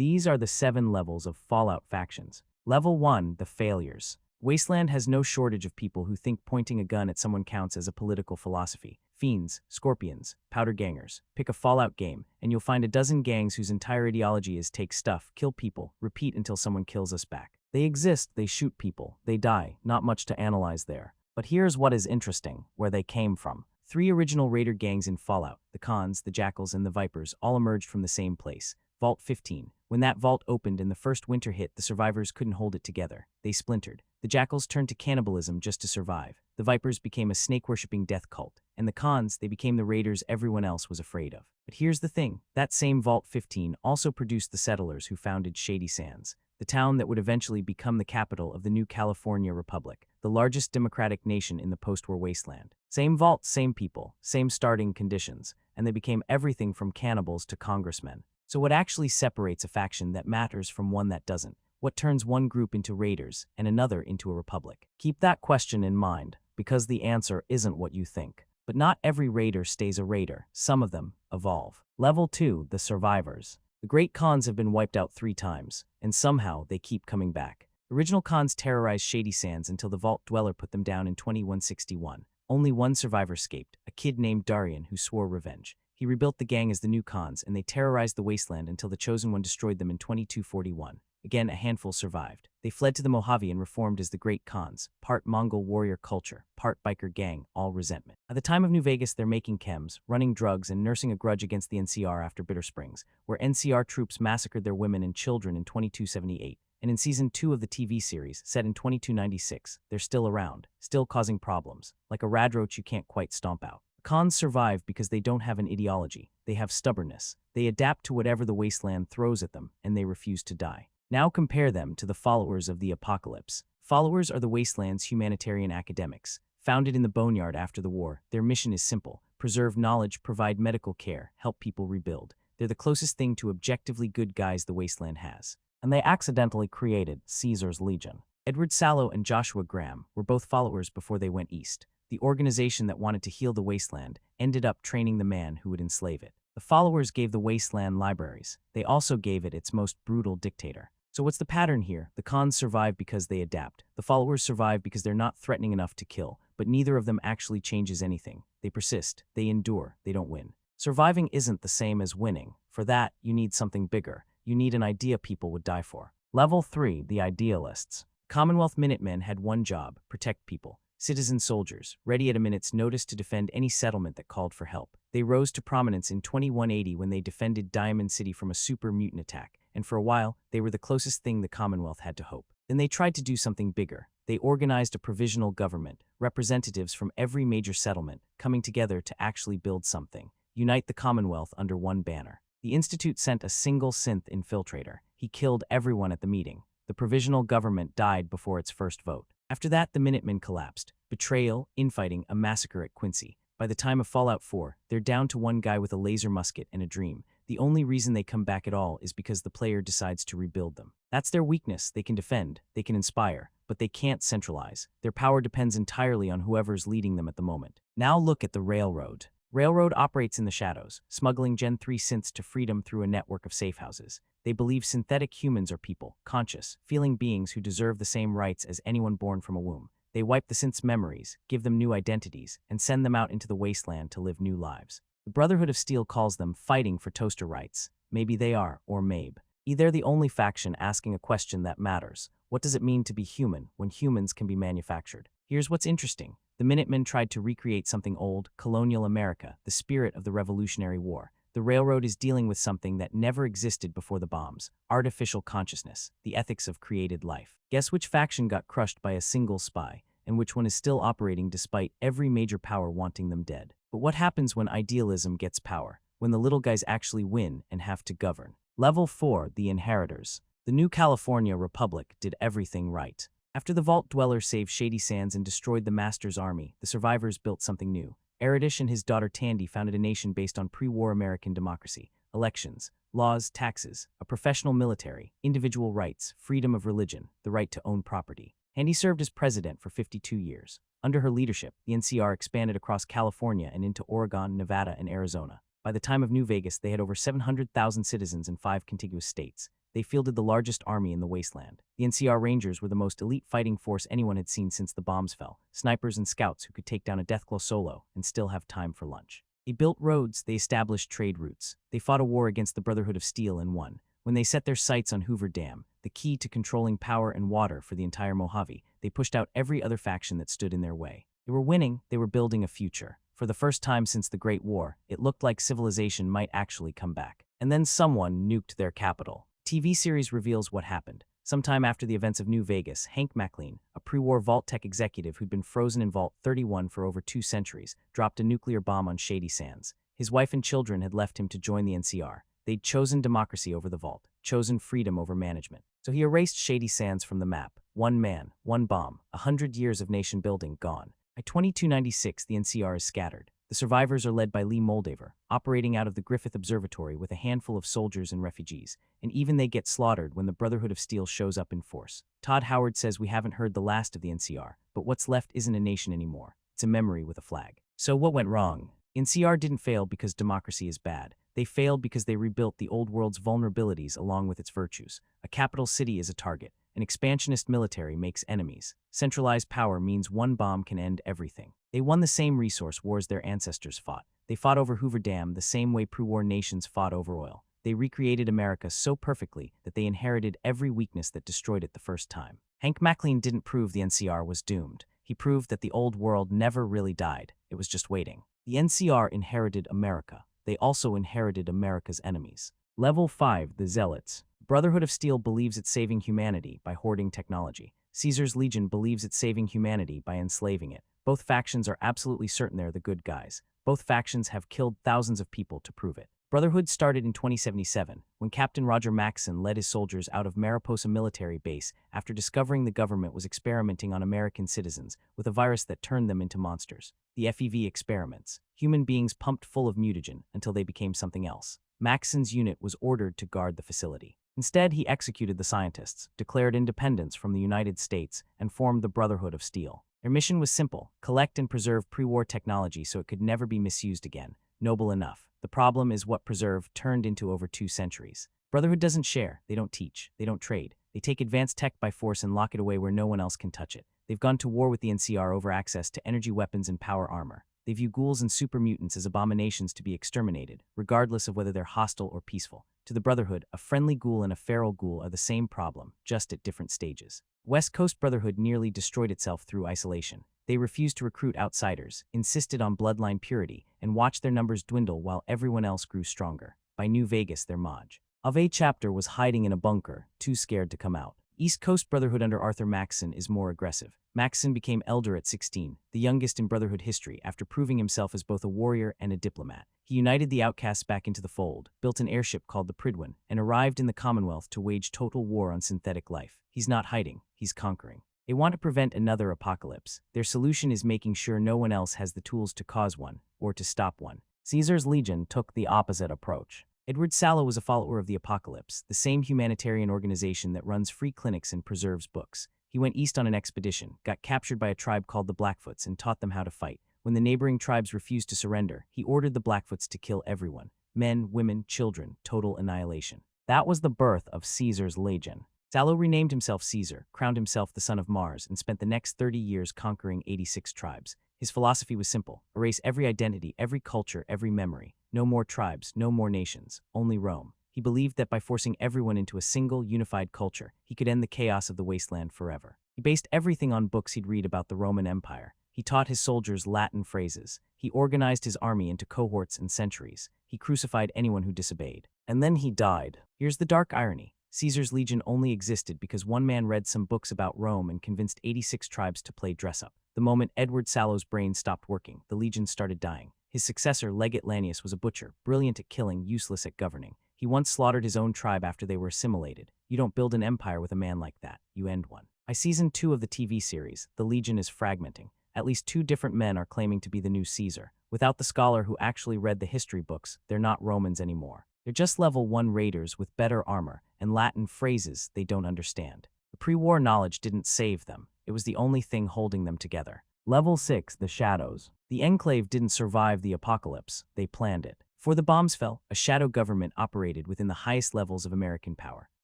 These are the 7 levels of Fallout factions. Level 1, the failures. Wasteland has no shortage of people who think pointing a gun at someone counts as a political philosophy. Fiends, scorpions, powder gangers. Pick a Fallout game, and you'll find a dozen gangs whose entire ideology is take stuff, kill people, repeat until someone kills us back. They exist, they shoot people, they die, not much to analyze there. But here's what is interesting, where they came from. 3 original raider gangs in Fallout, the Khans, the Jackals, and the Vipers, all emerged from the same place, Vault 15. When that vault opened and the first winter hit, the survivors couldn't hold it together. They splintered. The Jackals turned to cannibalism just to survive. The Vipers became a snake-worshipping death cult. And the Khans, they became the raiders everyone else was afraid of. But here's the thing. That same Vault 15 also produced the settlers who founded Shady Sands, the town that would eventually become the capital of the new California Republic, the largest democratic nation in the post-war wasteland. Same vault, same people, same starting conditions, and they became everything from cannibals to congressmen. So what actually separates a faction that matters from one that doesn't? What turns one group into raiders and another into a republic? Keep that question in mind, because the answer isn't what you think. But not every raider stays a raider. Some of them evolve. Level 2, the survivors. The great Khans have been wiped out 3 times, and somehow they keep coming back. Original Khans terrorized Shady Sands until the Vault Dweller put them down in 2161. Only one survivor escaped, a kid named Darian who swore revenge. He rebuilt the gang as the new Khans, and they terrorized the wasteland until the Chosen One destroyed them in 2241. Again, a handful survived. They fled to the Mojave and reformed as the Great Khans, part Mongol warrior culture, part biker gang, all resentment. At the time of New Vegas, they're making chems, running drugs, and nursing a grudge against the NCR after Bitter Springs, where NCR troops massacred their women and children in 2278. And in Season 2 of the TV series, set in 2296, they're still around, still causing problems, like a radroach you can't quite stomp out. Khans survive because they don't have an ideology, they have stubbornness. They adapt to whatever the wasteland throws at them, and they refuse to die. Now compare them to the followers of the apocalypse. Followers are the wasteland's humanitarian academics. Founded in the boneyard after the war, their mission is simple: preserve knowledge, provide medical care, help people rebuild. They're the closest thing to objectively good guys the wasteland has. And they accidentally created Caesar's Legion. Edward Sallow and Joshua Graham were both followers before they went east. The organization that wanted to heal the wasteland ended up training the man who would enslave it. The followers gave the wasteland libraries. They also gave it its most brutal dictator. So what's the pattern here? The Khans survive because they adapt. The followers survive because they're not threatening enough to kill, but neither of them actually changes anything. They persist, they endure, they don't win. Surviving isn't the same as winning. For that, you need something bigger. You need an idea people would die for. Level 3, the Idealists. Commonwealth Minutemen had one job: protect people. Citizen soldiers, ready at a minute's notice to defend any settlement that called for help. They rose to prominence in 2180 when they defended Diamond City from a super mutant attack, and for a while, they were the closest thing the Commonwealth had to hope. Then they tried to do something bigger. They organized a provisional government, representatives from every major settlement, coming together to actually build something. Unite the Commonwealth under one banner. The Institute sent a single synth infiltrator. He killed everyone at the meeting. The provisional government died before its first vote. After that, the Minutemen collapsed. Betrayal, infighting, a massacre at Quincy. By the time of Fallout 4, they're down to one guy with a laser musket and a dream. The only reason they come back at all is because the player decides to rebuild them. That's their weakness. They can defend, they can inspire, but they can't centralize. Their power depends entirely on whoever's leading them at the moment. Now look at the Railroad. Railroad operates in the shadows, smuggling Gen 3 synths to freedom through a network of safe houses. They believe synthetic humans are people, conscious, feeling beings who deserve the same rights as anyone born from a womb. They wipe the synths' memories, give them new identities, and send them out into the wasteland to live new lives. The Brotherhood of Steel calls them fighting for toaster rights. Maybe they are, or maybe. They're the only faction asking a question that matters. What does it mean to be human when humans can be manufactured? Here's what's interesting. The Minutemen tried to recreate something old, colonial America, the spirit of the Revolutionary War. The Railroad is dealing with something that never existed before the bombs: artificial consciousness, the ethics of created life. Guess which faction got crushed by a single spy, and which one is still operating despite every major power wanting them dead? But what happens when idealism gets power? When the little guys actually win and have to govern? Level 4, the Inheritors. The new California Republic did everything right. After the Vault Dweller saved Shady Sands and destroyed the Master's army, the survivors built something new. Eredish and his daughter Tandy founded a nation based on pre-war American democracy, elections, laws, taxes, a professional military, individual rights, freedom of religion, the right to own property. Tandy served as president for 52 years. Under her leadership, the NCR expanded across California and into Oregon, Nevada, and Arizona. By the time of New Vegas, they had over 700,000 citizens in 5 contiguous states. They fielded the largest army in the wasteland. The NCR Rangers were the most elite fighting force anyone had seen since the bombs fell, snipers and scouts who could take down a deathglow solo and still have time for lunch. They built roads, they established trade routes. They fought a war against the Brotherhood of Steel and won. When they set their sights on Hoover Dam, the key to controlling power and water for the entire Mojave, they pushed out every other faction that stood in their way. They were winning, they were building a future. For the first time since the Great War, it looked like civilization might actually come back. And then someone nuked their capital. TV series reveals what happened. Sometime after the events of New Vegas, Hank MacLean, a pre-war Vault-Tec executive who'd been frozen in Vault 31 for over 2 centuries, dropped a nuclear bomb on Shady Sands. His wife and children had left him to join the NCR. They'd chosen democracy over the Vault, chosen freedom over management. So he erased Shady Sands from the map. One man, one bomb, 100 years of nation building gone. By 2296, the NCR is scattered. The survivors are led by Lee Moldaver, operating out of the Griffith Observatory with a handful of soldiers and refugees, and even they get slaughtered when the Brotherhood of Steel shows up in force. Todd Howard says we haven't heard the last of the NCR, but what's left isn't a nation anymore. It's a memory with a flag. So what went wrong? NCR didn't fail because democracy is bad. They failed because they rebuilt the old world's vulnerabilities along with its virtues. A capital city is a target. An expansionist military makes enemies. Centralized power means one bomb can end everything. They won the same resource wars their ancestors fought. They fought over Hoover Dam the same way pre-war nations fought over oil. They recreated America so perfectly that they inherited every weakness that destroyed it the first time. Hank MacLean didn't prove the NCR was doomed. He proved that the old world never really died. It was just waiting. The NCR inherited America. They also inherited America's enemies. Level 5, the Zealots. Brotherhood of Steel believes it's saving humanity by hoarding technology. Caesar's Legion believes it's saving humanity by enslaving it. Both factions are absolutely certain they're the good guys. Both factions have killed thousands of people to prove it. Brotherhood started in 2077, when Captain Roger Maxson led his soldiers out of Mariposa military base after discovering the government was experimenting on American citizens with a virus that turned them into monsters. The FEV experiments. Human beings pumped full of mutagen until they became something else. Maxson's unit was ordered to guard the facility. Instead, he executed the scientists, declared independence from the United States, and formed the Brotherhood of Steel. Their mission was simple: collect and preserve pre-war technology so it could never be misused again. Noble enough. The problem is what preserved turned into over 2 centuries. Brotherhood doesn't share, they don't teach, they don't trade. They take advanced tech by force and lock it away where no one else can touch it. They've gone to war with the NCR over access to energy weapons and power armor. They view ghouls and super mutants as abominations to be exterminated, regardless of whether they're hostile or peaceful. To the Brotherhood, a friendly ghoul and a feral ghoul are the same problem, just at different stages. West Coast Brotherhood nearly destroyed itself through isolation. They refused to recruit outsiders, insisted on bloodline purity, and watched their numbers dwindle while everyone else grew stronger. By New Vegas, their Maj. Ave chapter was hiding in a bunker, too scared to come out. East Coast Brotherhood under Arthur Maxson is more aggressive. Maxson became elder at 16, the youngest in Brotherhood history, after proving himself as both a warrior and a diplomat. He united the outcasts back into the fold, built an airship called the Pridwin, and arrived in the Commonwealth to wage total war on synthetic life. He's not hiding, he's conquering. They want to prevent another apocalypse. Their solution is making sure no one else has the tools to cause one, or to stop one. Caesar's Legion took the opposite approach. Edward Sallow was a follower of the Apocalypse, the same humanitarian organization that runs free clinics and preserves books. He went east on an expedition, got captured by a tribe called the Blackfoots, and taught them how to fight. When the neighboring tribes refused to surrender, he ordered the Blackfoots to kill everyone. Men, women, children, total annihilation. That was the birth of Caesar's Legion. Sallow renamed himself Caesar, crowned himself the son of Mars, and spent the next 30 years conquering 86 tribes. His philosophy was simple: erase every identity, every culture, every memory. No more tribes, no more nations, only Rome. He believed that by forcing everyone into a single, unified culture, he could end the chaos of the wasteland forever. He based everything on books he'd read about the Roman Empire. He taught his soldiers Latin phrases. He organized his army into cohorts and centuries. He crucified anyone who disobeyed. And then he died. Here's the dark irony. Caesar's Legion only existed because one man read some books about Rome and convinced 86 tribes to play dress-up. The moment Edward Sallow's brain stopped working, the Legion started dying. His successor, Legate Lanius, was a butcher, brilliant at killing, useless at governing. He once slaughtered his own tribe after they were assimilated. You don't build an empire with a man like that. You end one. By season 2 of the TV series, the Legion is fragmenting. At least 2 different men are claiming to be the new Caesar. Without the scholar who actually read the history books, they're not Romans anymore. They're just level 1 raiders with better armor and Latin phrases they don't understand. The pre-war knowledge didn't save them. It was the only thing holding them together. Level 6, the Shadows. The Enclave didn't survive the apocalypse. They planned it. Before the bombs fell, a shadow government operated within the highest levels of American power.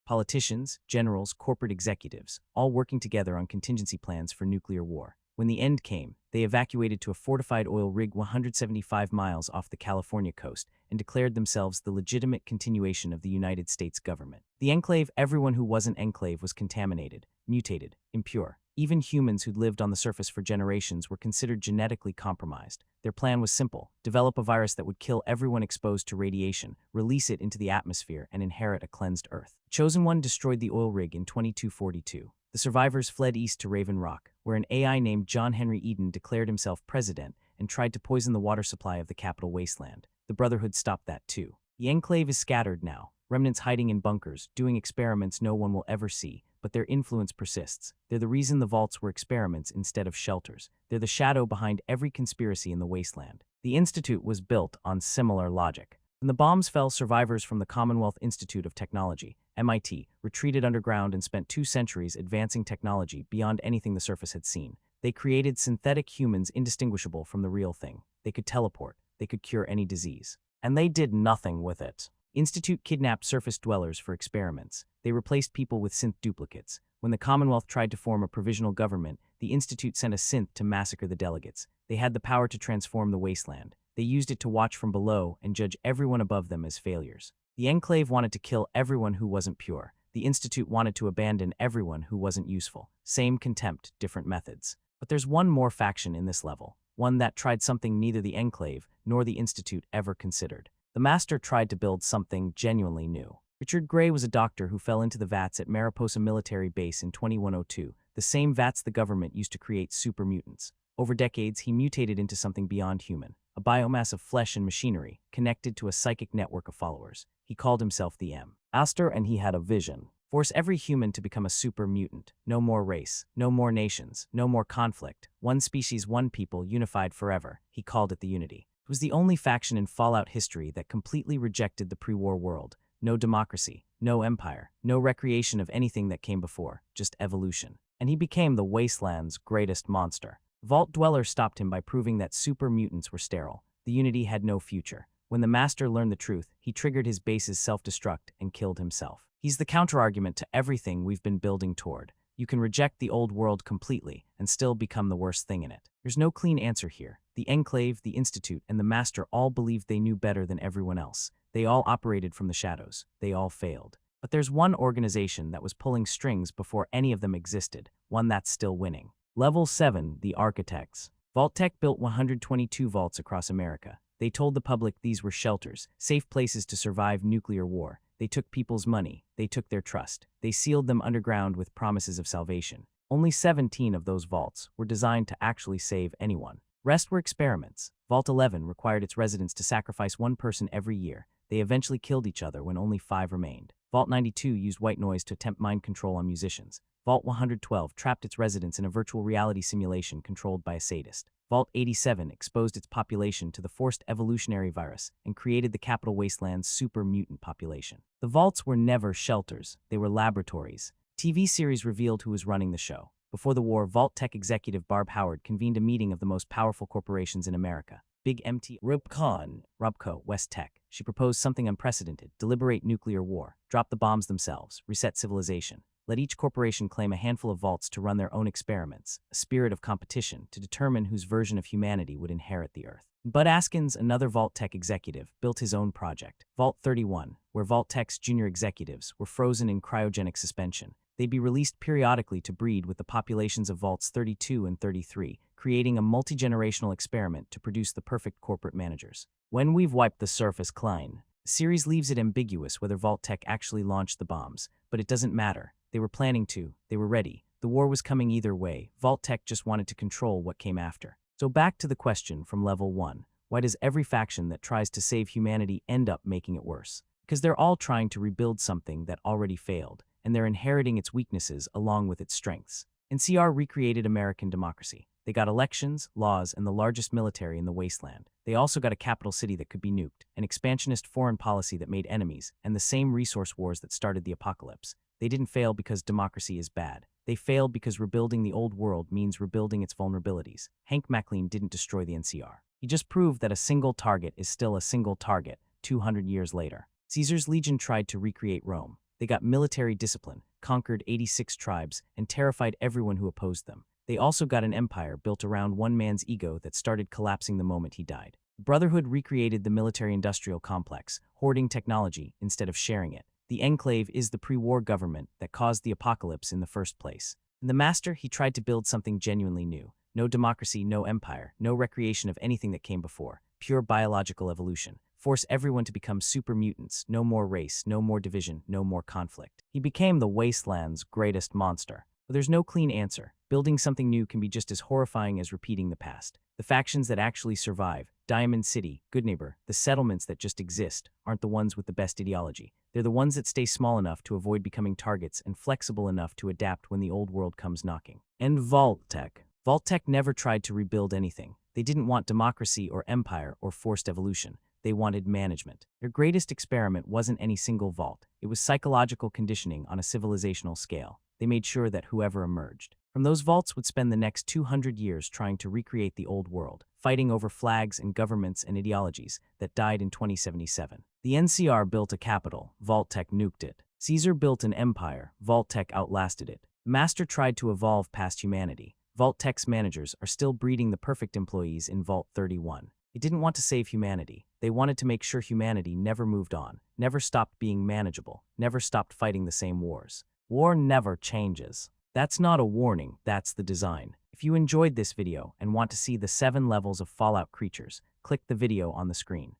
Politicians, generals, corporate executives, all working together on contingency plans for nuclear war. When the end came, they evacuated to a fortified oil rig 175 miles off the California coast and declared themselves the legitimate continuation of the United States government. The Enclave, everyone who wasn't Enclave was contaminated, mutated, impure. Even humans who'd lived on the surface for generations were considered genetically compromised. Their plan was simple: develop a virus that would kill everyone exposed to radiation, release it into the atmosphere, and inherit a cleansed Earth. Chosen One destroyed the oil rig in 2242. The survivors fled east to Raven Rock, where an AI named John Henry Eden declared himself president and tried to poison the water supply of the capital wasteland. The Brotherhood stopped that too. The Enclave is scattered now, remnants hiding in bunkers, doing experiments no one will ever see, but their influence persists. They're the reason the vaults were experiments instead of shelters. They're the shadow behind every conspiracy in the wasteland. The Institute was built on similar logic. When the bombs fell, survivors from the Commonwealth Institute of Technology, MIT, retreated underground and spent 2 centuries advancing technology beyond anything the surface had seen. They created synthetic humans indistinguishable from the real thing. They could teleport. They could cure any disease. And they did nothing with it. Institute kidnapped surface dwellers for experiments. They replaced people with synth duplicates. When the Commonwealth tried to form a provisional government, the Institute sent a synth to massacre the delegates. They had the power to transform the wasteland. They used it to watch from below and judge everyone above them as failures. The Enclave wanted to kill everyone who wasn't pure. The Institute wanted to abandon everyone who wasn't useful. Same contempt, different methods. But there's one more faction in this level, one that tried something neither the Enclave nor the Institute ever considered. The Master tried to build something genuinely new. Richard Gray was a doctor who fell into the vats at Mariposa Military Base in 2102, the same vats the government used to create super mutants. Over decades, he mutated into something beyond human, a biomass of flesh and machinery, connected to a psychic network of followers. He called himself the Master, and he had a vision. Force every human to become a super mutant. No more race, no more nations, no more conflict. One species, one people, unified forever. He called it the Unity. It was the only faction in Fallout history that completely rejected the pre-war world. No democracy, no empire, no recreation of anything that came before, just evolution. And he became the wasteland's greatest monster. Vault Dweller stopped him by proving that super mutants were sterile. The Unity had no future. When the Master learned the truth, he triggered his base's self-destruct and killed himself. He's the counterargument to everything we've been building toward. You can reject the old world completely and still become the worst thing in it. There's no clean answer here. The Enclave, the Institute, and the Master all believed they knew better than everyone else. They all operated from the shadows. They all failed. But there's one organization that was pulling strings before any of them existed, one that's still winning. Level 7, the Architects. Vault-Tec built 122 vaults across America. They told the public these were shelters, safe places to survive nuclear war. They took people's money. They took their trust. They sealed them underground with promises of salvation. Only 17 of those vaults were designed to actually save anyone. Rest were experiments. Vault 11 required its residents to sacrifice one person every year. They eventually killed each other when only 5 remained. Vault 92 used white noise to attempt mind control on musicians. Vault 112 trapped its residents in a virtual reality simulation controlled by a sadist. Vault 87 exposed its population to the forced evolutionary virus and created the capital wasteland's super mutant population. The vaults were never shelters, they were laboratories. TV series revealed who was running the show. Before the war, Vault-Tec executive Barb Howard convened a meeting of the most powerful corporations in America. Big MT Rubco, West Tech. She proposed something unprecedented: deliberate nuclear war, drop the bombs themselves, reset civilization. Let each corporation claim a handful of vaults to run their own experiments, a spirit of competition to determine whose version of humanity would inherit the Earth. Bud Askins, another Vault-Tec executive, built his own project, Vault 31, where Vault-Tec's junior executives were frozen in cryogenic suspension. They'd be released periodically to breed with the populations of Vaults 32 and 33, creating a multi-generational experiment to produce the perfect corporate managers. When we've wiped the surface clean, the series leaves it ambiguous whether Vault-Tec actually launched the bombs, but it doesn't matter. They were planning to. They were ready. The war was coming either way. Vault-Tec just wanted to control what came after. So back to the question from level 1. Why does every faction that tries to save humanity end up making it worse? Because they're all trying to rebuild something that already failed, and they're inheriting its weaknesses along with its strengths. NCR recreated American democracy. They got elections, laws, and the largest military in the wasteland. They also got a capital city that could be nuked, an expansionist foreign policy that made enemies, and the same resource wars that started the apocalypse. They didn't fail because democracy is bad. They failed because rebuilding the old world means rebuilding its vulnerabilities. Hank MacLean didn't destroy the NCR. He just proved that a single target is still a single target 200 years later. Caesar's legion tried to recreate Rome. They got military discipline, conquered 86 tribes, and terrified everyone who opposed them. They also got an empire built around one man's ego that started collapsing the moment he died. Brotherhood recreated the military-industrial complex, hoarding technology instead of sharing it. The Enclave is the pre-war government that caused the apocalypse in the first place. And the Master, he tried to build something genuinely new. No democracy, no empire, no recreation of anything that came before. Pure biological evolution. Force everyone to become super mutants. No more race, no more division, no more conflict. He became the wasteland's greatest monster. But there's no clean answer. Building something new can be just as horrifying as repeating the past. The factions that actually survive, Diamond City, Goodneighbor, the settlements that just exist, aren't the ones with the best ideology. They're the ones that stay small enough to avoid becoming targets and flexible enough to adapt when the old world comes knocking. And Vault-Tec. Vault-Tec never tried to rebuild anything. They didn't want democracy or empire or forced evolution. They wanted management. Their greatest experiment wasn't any single vault. It was psychological conditioning on a civilizational scale. They made sure that whoever emerged from those vaults would spend the next 200 years trying to recreate the old world, fighting over flags and governments and ideologies that died in 2077. The NCR built a capital, Vault-Tec nuked it. Caesar built an empire, Vault-Tec outlasted it. Master tried to evolve past humanity. Vault-Tec's managers are still breeding the perfect employees in Vault 31. They didn't want to save humanity. They wanted to make sure humanity never moved on, never stopped being manageable, never stopped fighting the same wars. War never changes. That's not a warning, that's the design. If you enjoyed this video and want to see the 7 levels of Fallout creatures, click the video on the screen.